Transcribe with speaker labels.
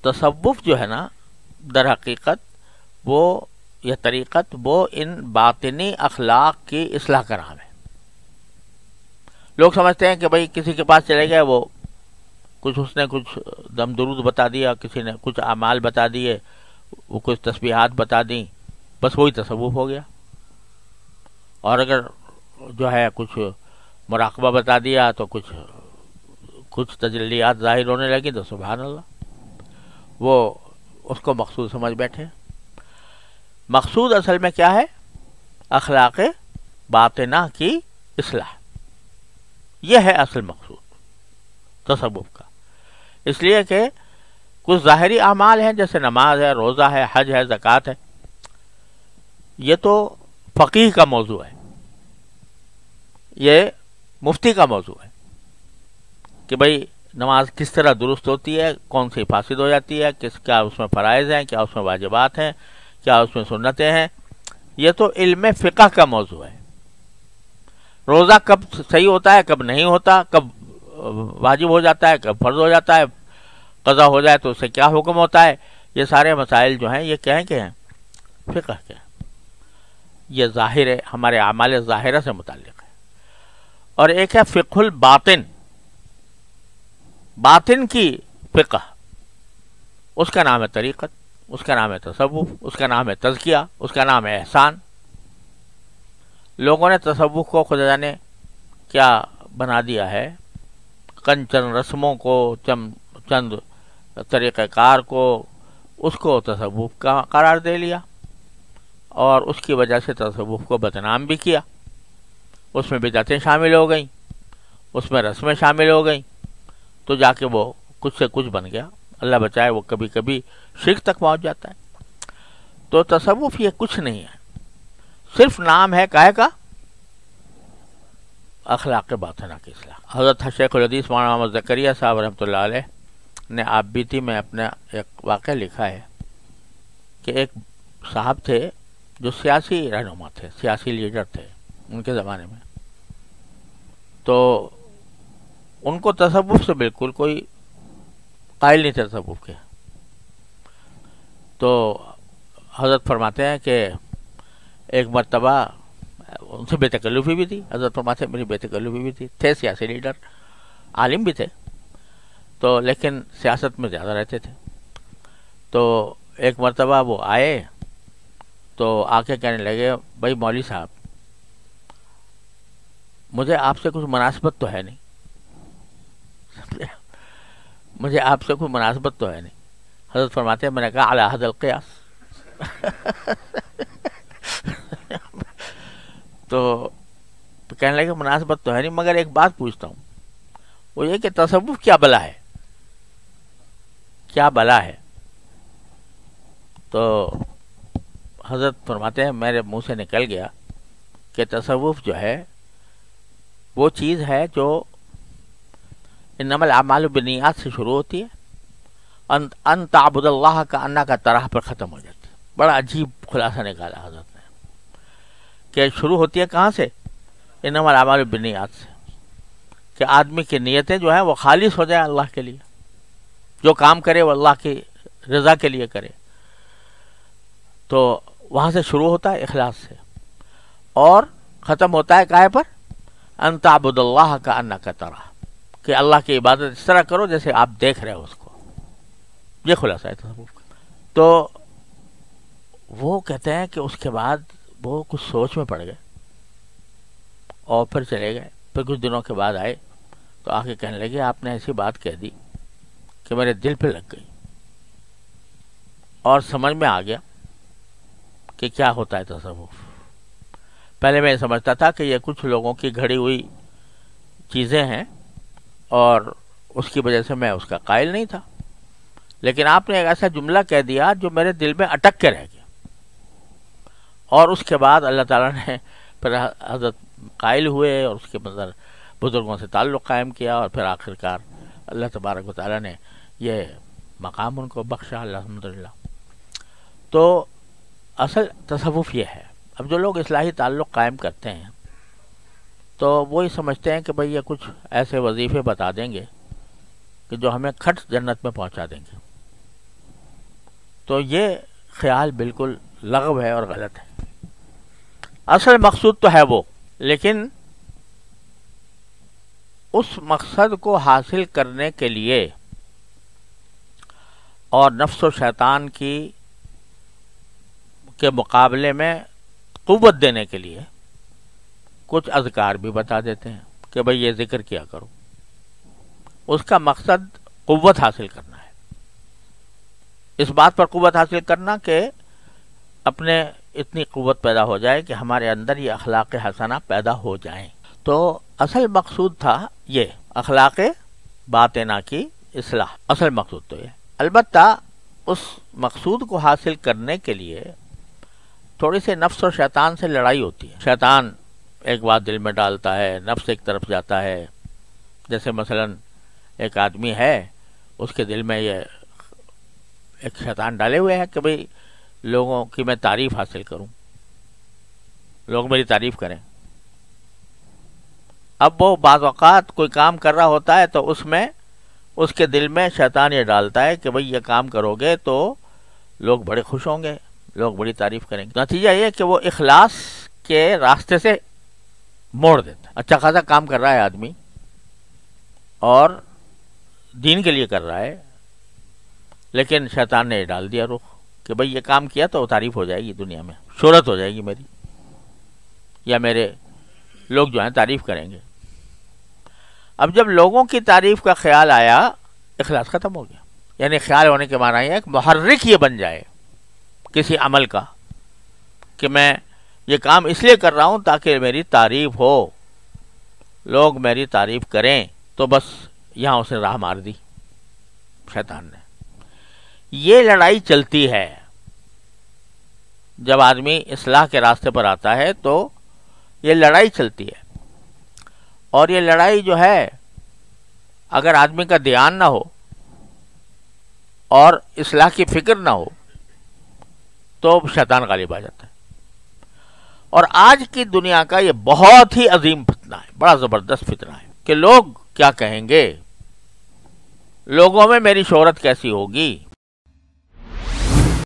Speaker 1: تصوف جو ہے نا در حقیقت وہ یہ طریقت وہ ان باطنی اخلاق کی اصلاح کا نام ہے. لوگ سمجھتے ہیں کہ بھئی کسی کے پاس چلے گئے، وہ کچھ اس نے کچھ دم درود بتا دیا، کسی نے کچھ اعمال بتا دیے، وہ کچھ تسبیحات بتا دیں، بس وہی تصوف ہو گیا. اور اگر جو ہے کچھ مراقبہ بتا دیا تو کچھ تجلیات ظاہر ہونے لگی تو سبحان اللہ وہ اس کو مقصود سمجھ بیٹھے. مقصود اصل میں کیا ہے؟ اخلاق باطنہ کی اصلاح. یہ ہے اصل مقصود تصوف کا. اس لیے کہ کچھ ظاہری اعمال ہیں جیسے نماز ہے، روزہ ہے، حج ہے، زکوٰۃ ہے، یہ تو فقیہ کا موضوع ہے، یہ مفتی کا موضوع ہے کہ بھئی نماز کس طرح درست ہوتی ہے، کون سی فاسد ہو جاتی ہے، کیا اس میں فرائض ہیں، کیا اس میں واجبات ہیں، کیا اس میں سنتیں ہیں. یہ تو علم فقہ کا موضوع ہے. روزہ کب صحیح ہوتا ہے، کب نہیں ہوتا، کب واجب ہو جاتا ہے، کب فرض ہو جاتا ہے، قضا ہو جائے تو اس سے کیا حکم ہوتا ہے، یہ سارے مسائل جو ہیں یہ کیا ہیں کہ ہیں فقہ کے ہیں. یہ ظاہر ہے، ہمارے اعمال ظاہرہ سے متعلق ہے. اور ایک ہے فقہ الباطن، باطن کی فقہ، اس کا نام ہے طریقت، اس کا نام ہے تصوف، اس کا نام ہے تزکیہ، اس کا نام ہے احسان. لوگوں نے تصوف کو خدا جانے کیا بنا دیا ہے، چند رسموں کو، چند طریقہ کار کو، اس کو تصوف کا قرار دے لیا اور اس کی وجہ سے تصوف کو بدنام بھی کیا. اس میں بدعتیں شامل ہو گئیں، اس میں رسمیں شامل ہو گئیں، تو جا کے وہ کچھ سے کچھ بن گیا. اللہ بچائے وہ کبھی کبھی شرک تک پہنچ جاتا ہے. تو تصوف یہ کچھ نہیں ہے، صرف نام ہے کاہے کا؟ اخلاق باطنہ کی اصلاح. حضرت شیخ الحدیث مولانا محمد زکریا صاحب رحمۃ اللہ علیہ نے آپ بیتی میں اپنا ایک واقعہ لکھا ہے کہ ایک صاحب تھے جو سیاسی رہنما تھے، سیاسی لیڈر تھے ان کے زمانے میں. تو ان کو تصوف سے بالکل کوئی قائل نہیں تھے تصوف کے. تو حضرت فرماتے ہیں کہ ایک مرتبہ ان سے بے تکلفی بھی تھی. حضرت فرماتے ہیں میری بے تکلفی بھی تھی. تھے سیاسی لیڈر، عالم بھی تھے، تو لیکن سیاست میں زیادہ رہتے تھے. تو ایک مرتبہ وہ آئے تو آ کے کہنے لگے بھائی مولوی صاحب مجھے آپ سے کچھ مناسبت تو ہے نہیں، مجھے آپ سے کوئی مناسبت تو ہے نہیں. حضرت فرماتے ہیں میں نے کہا علی حد القیاس. تو کہنے لگے مناسبت تو ہے نہیں، مگر ایک بات پوچھتا ہوں، وہ یہ کہ تصوف کیا بلا ہے، کیا بلا ہے؟ تو حضرت فرماتے ہیں میرے منہ سے نکل گیا کہ تصوف جو ہے وہ چیز ہے جو انما الاعمال بالنیات سے شروع ہوتی ہے، ان تعبد اللہ کا انا کا طرح پر ختم ہو جاتی ہے. بڑا عجیب خلاصہ نکالا حضرت نے کہ شروع ہوتی ہے کہاں سے؟ انما الاعمال بالنیات سے، کہ آدمی کی نیتیں جو ہیں وہ خالص ہو جائیں اللہ کے لیے، جو کام کرے وہ اللہ کی رضا کے لیے کرے. تو وہاں سے شروع ہوتا ہے اخلاص سے، اور ختم ہوتا ہے کائے پر؟ ان تعبد اللہ کا انک تراہ، کہ اللہ کی عبادت اس طرح کرو جیسے آپ دیکھ رہے ہو اس کو. یہ خلاصہ ہے تصوف کا. تو وہ کہتے ہیں کہ اس کے بعد وہ کچھ سوچ میں پڑ گئے اور پھر چلے گئے. پھر کچھ دنوں کے بعد آئے تو آ کے کہنے لگے آپ نے ایسی بات کہہ دی کہ میرے دل پہ لگ گئی اور سمجھ میں آ گیا کہ کیا ہوتا ہے تصوف. پہلے میں یہ سمجھتا تھا کہ یہ کچھ لوگوں کی گھڑی ہوئی چیزیں ہیں اور اس کی وجہ سے میں اس کا قائل نہیں تھا، لیکن آپ نے ایک ایسا جملہ کہہ دیا جو میرے دل میں اٹک کے رہ گیا. اور اس کے بعد اللہ تعالیٰ نے پھر حضرت قائل ہوئے اور اس کے بعد بزرگوں سے تعلق قائم کیا، اور پھر آخرکار اللہ تبارک و تعالیٰ نے یہ مقام ان کو بخشا الحمدللہ. تو اصل تصوف یہ ہے. اب جو لوگ اصلاحی تعلق قائم کرتے ہیں تو وہی سمجھتے ہیں کہ بھئی یہ کچھ ایسے وظیفے بتا دیں گے کہ جو ہمیں کھٹ جنت میں پہنچا دیں گے. تو یہ خیال بالکل لغو ہے اور غلط ہے. اصل مقصود تو ہے وہ، لیکن اس مقصد کو حاصل کرنے کے لیے اور نفس و شیطان کے مقابلے میں قوت دینے کے لیے کچھ اذکار بھی بتا دیتے ہیں کہ بھئی یہ ذکر کیا کرو. اس کا مقصد قوت حاصل کرنا ہے، اس بات پر قوت حاصل کرنا کہ اپنے اتنی قوت پیدا ہو جائے کہ ہمارے اندر یہ اخلاق حسنہ پیدا ہو جائیں. تو اصل مقصود تھا یہ اخلاق باطنہ کی اصلاح، اصل مقصود تو یہ. البتہ اس مقصود کو حاصل کرنے کے لیے تھوڑی سی نفس اور شیطان سے لڑائی ہوتی ہے. شیطان ایک بات دل میں ڈالتا ہے، نفس ایک طرف جاتا ہے. جیسے مثلا ایک آدمی ہے، اس کے دل میں یہ ایک شیطان ڈالے ہوئے ہے کہ بھئی لوگوں کی میں تعریف حاصل کروں، لوگ میری تعریف کریں. اب وہ بعض اوقات کوئی کام کر رہا ہوتا ہے تو اس میں اس کے دل میں شیطان یہ ڈالتا ہے کہ بھئی یہ کام کرو گے تو لوگ بڑے خوش ہوں گے، لوگ بڑی تعریف کریں گے. نتیجہ یہ کہ وہ اخلاص کے راستے سے موڑ دیتا ہے. اچھا خاصا کام کر رہا ہے آدمی اور دین کے لیے کر رہا ہے، لیکن شیطان نے یہ ڈال دیا رخ کہ بھئی یہ کام کیا تو تعریف ہو جائے گی، دنیا میں شہرت ہو جائے گی میری، یا میرے لوگ جو ہیں تعریف کریں گے. اب جب لوگوں کی تعریف کا خیال آیا، اخلاص ختم ہو گیا. یعنی خیال ہونے کے معنی ہے کہ محرک یہ بن جائے کسی عمل کا کہ میں یہ کام اس لیے کر رہا ہوں تاکہ میری تعریف ہو، لوگ میری تعریف کریں. تو بس یہاں اس نے راہ مار دی شیطان نے. یہ لڑائی چلتی ہے. جب آدمی اصلاح کے راستے پر آتا ہے تو یہ لڑائی چلتی ہے، اور یہ لڑائی جو ہے اگر آدمی کا دھیان نہ ہو اور اصلاح کی فکر نہ ہو تو شیطان غالب آ جاتا ہے. اور آج کی دنیا کا یہ بہت ہی عظیم فتنہ ہے، بڑا زبردست فتنہ ہے کہ لوگ کیا کہیں گے، لوگوں میں میری شہرت کیسی ہوگی،